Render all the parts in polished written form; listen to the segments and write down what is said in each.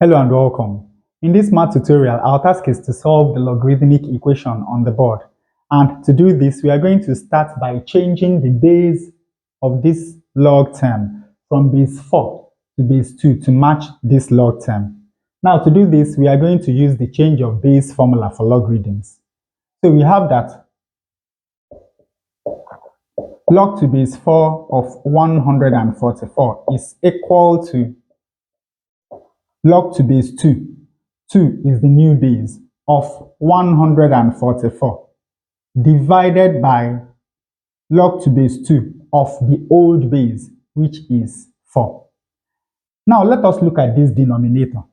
Hello and welcome. In this math tutorial, our task is to solve the logarithmic equation on the board. And to do this, we are going to start by changing the base of this log term from base 4 to base 2 to match this log term. Now, to do this, we are going to use the change of base formula for logarithms. So we have that log to base 4 of 144 is equal to log to base 2. 2 is the new base of 144 divided by log to base 2 of the old base, which is 4. Now let us look at this denominator.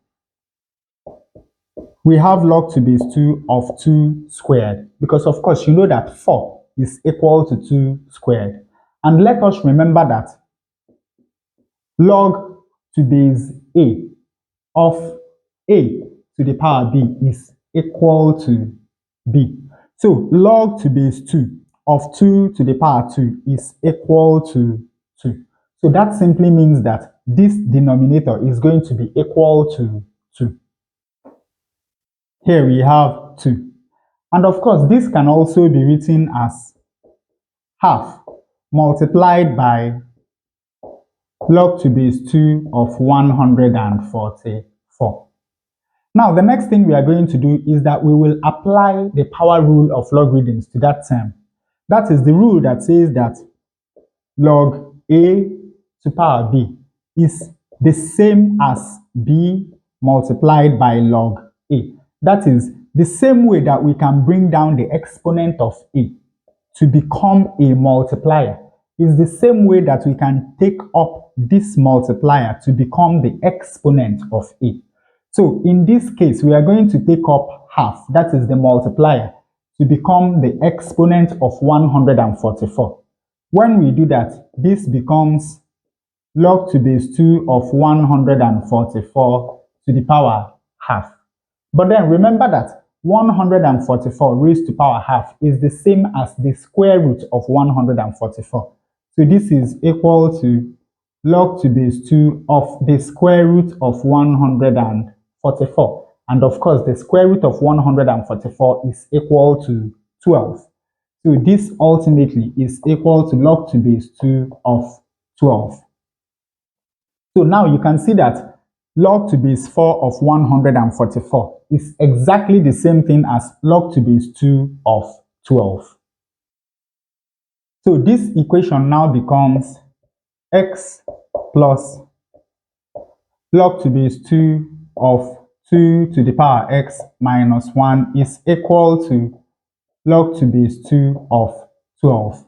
We have log to base 2 of 2 squared because of course you know that 4 is equal to 2 squared. And let us remember that log to base a of a to the power b is equal to b. So log to base 2 of 2 to the power 2 is equal to 2. So that simply means that this denominator is going to be equal to 2. Here we have 2. And of course, this can also be written as half multiplied by log to base 2 of 144. Now, the next thing we are going to do is that we will apply the power rule of logarithms to that term. That is the rule that says that log a to power b is the same as b multiplied by log a. That is the same way that we can bring down the exponent of a to become a multiplier is the same way that we can take up this multiplier to become the exponent of a. So in this case, we are going to take up half, that is the multiplier, to become the exponent of 144. When we do that, this becomes log to base 2 of 144 to the power half. But then remember that 144 raised to power half is the same as the square root of 144. So this is equal to log to base 2 of the square root of 144. And of course, the square root of 144 is equal to 12. So this ultimately is equal to log to base 2 of 12. So now you can see that log to base 4 of 144 is exactly the same thing as log to base 2 of 12. So this equation now becomes x plus log to base 2 of 2 to the power x minus 1 is equal to log to base 2 of 12.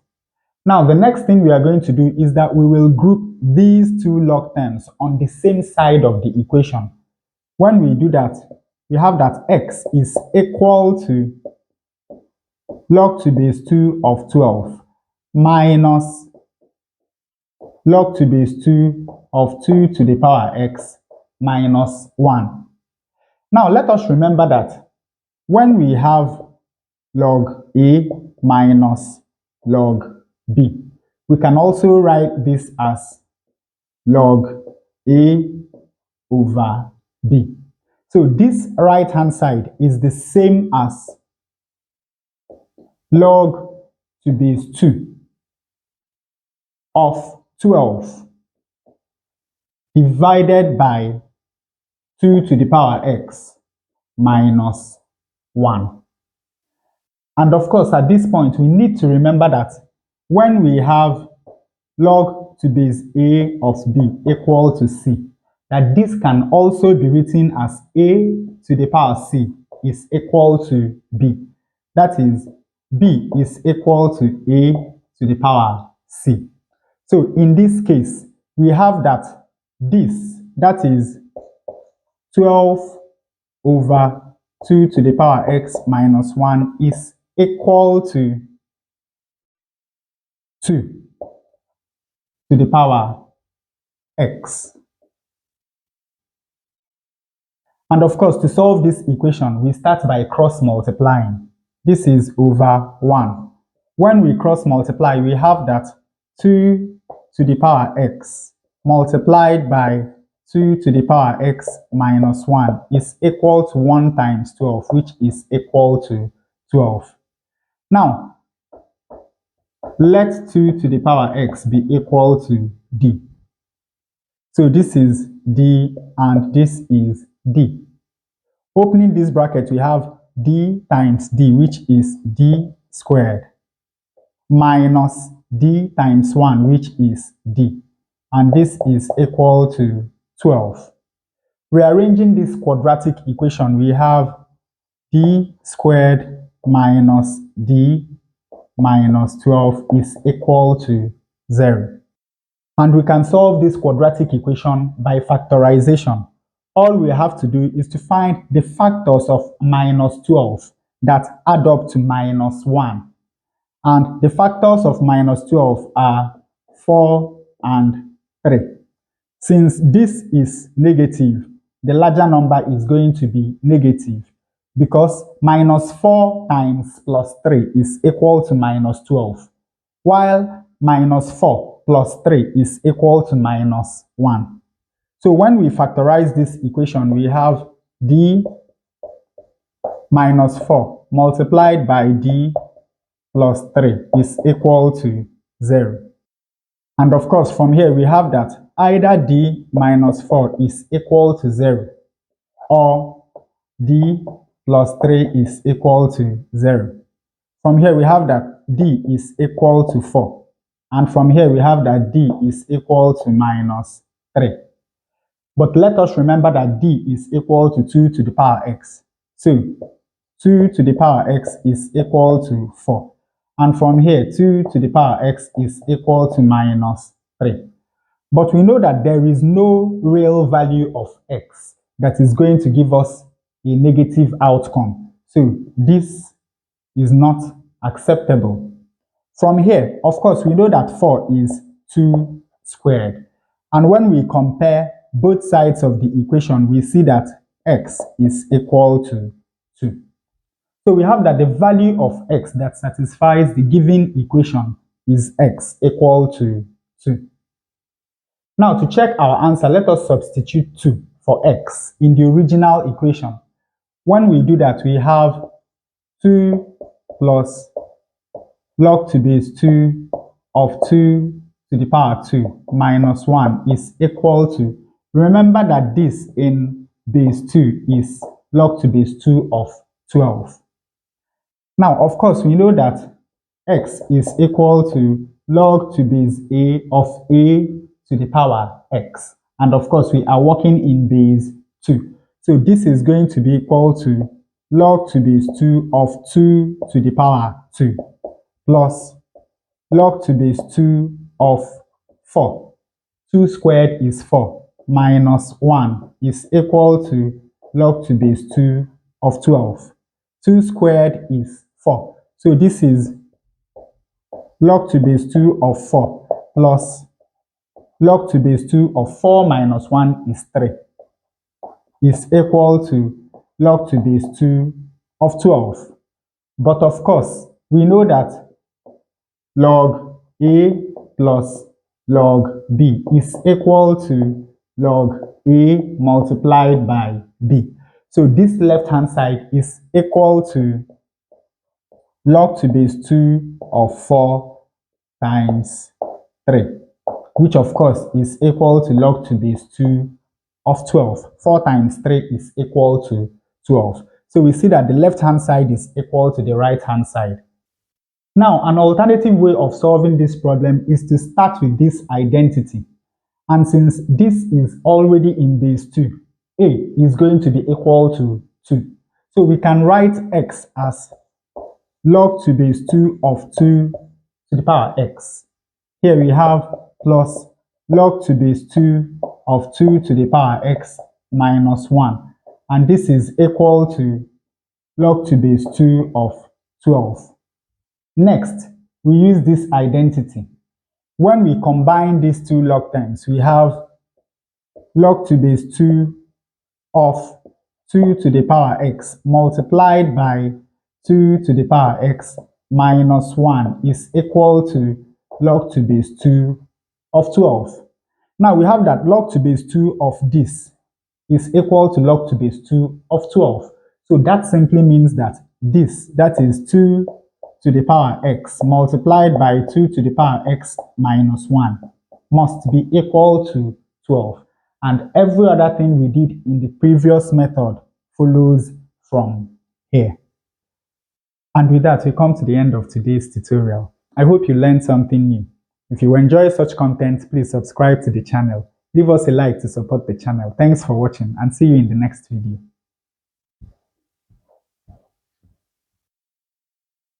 Now, the next thing we are going to do is that we will group these two log terms on the same side of the equation. When we do that, we have that x is equal to log to base 2 of 12 minus log to base 2 of 2 to the power x minus 1. Now, let us remember that when we have log a minus log b, we can also write this as log a over b. So this right hand side is the same as log to base 2 of 12 divided by 2 to the power x minus 1. And of course, at this point, we need to remember that when we have log to base a of b equal to c, that this can also be written as a to the power c is equal to b. That is, b is equal to a to the power c. So in this case, we have that this, that is 12 over 2 to the power x minus 1 is equal to 2 to the power x. And of course, to solve this equation, we start by cross multiplying. This is over 1. When we cross multiply, we have that 2 to the power x multiplied by 2 to the power x minus 1 is equal to 1 times 12, which is equal to 12. Now, let 2 to the power x be equal to d. So this is d and this is d. Opening this bracket, we have d times d, which is d squared, minus d times 1, which is d. And this is equal to 12. Rearranging this quadratic equation, we have d squared minus d minus 12 is equal to 0. And we can solve this quadratic equation by factorization. All we have to do is to find the factors of minus 12 that add up to minus 1. And the factors of minus 12 are 4 and 3. Since this is negative, the larger number is going to be negative because minus 4 times plus 3 is equal to minus 12, while minus 4 plus 3 is equal to minus 1. So when we factorize this equation, we have d minus 4 multiplied by d plus 3 is equal to 0. And of course, from here we have that either d minus 4 is equal to 0 or d plus 3 is equal to 0. From here we have that d is equal to 4. And from here we have that d is equal to minus 3. But let us remember that d is equal to 2 to the power x. So 2 to the power x is equal to 4. And from here, 2 to the power x is equal to minus 3. But we know that there is no real value of x that is going to give us a negative outcome. So this is not acceptable. From here, of course, we know that 4 is 2 squared. And when we compare both sides of the equation, we see that x is equal to 2. So we have that the value of x that satisfies the given equation is x equal to 2. Now to check our answer, let us substitute 2 for x in the original equation. When we do that, we have 2 plus log₂ base 2 of 2 to the power 2 minus 1 is equal to, remember that this in base 2 is log₂ base 2 of 12. Now, of course, we know that x is equal to log₂ base a of a to the power x. And of course, we are working in base 2. So this is going to be equal to log₂ base 2 of 2 to the power 2 plus log₂ base 2 of 4. 2 squared is 4 minus 1 is equal to log₂ base 2 of 12. 2 squared is 4. So this is log₂ base 2 of 4 plus log₂ base 2 of 4 minus 1 is 3 is equal to log₂ base 2 of 12. But of course, we know that log A plus log B is equal to log A multiplied by B. So this left-hand side is equal to log₂ base 2 of 4 times 3, which of course is equal to log₂ base 2 of 12. 4 times 3 is equal to 12. So we see that the left-hand side is equal to the right-hand side. Now, an alternative way of solving this problem is to start with this identity. And since this is already in base 2, a is going to be equal to 2. So we can write x as log₂ base 2 of 2 to the power x. Here we have plus log₂ base 2 of 2 to the power x minus 1. And this is equal to log₂ base 2 of 12. Next, we use this identity. When we combine these two log terms, we have log₂ base 2 of 2 to the power x multiplied by 2 to the power x minus 1 is equal to log₂ base 2 of 12. Now we have that log to base 2 of this is equal to log to base 2 of 12. So that simply means that this, that is 2 to the power x multiplied by 2 to the power x minus 1 must be equal to 12. And every other thing we did in the previous method follows from here. And with that, we come to the end of today's tutorial. I hope you learned something new. If you enjoy such content, please subscribe to the channel. Leave us a like to support the channel. Thanks for watching and see you in the next video.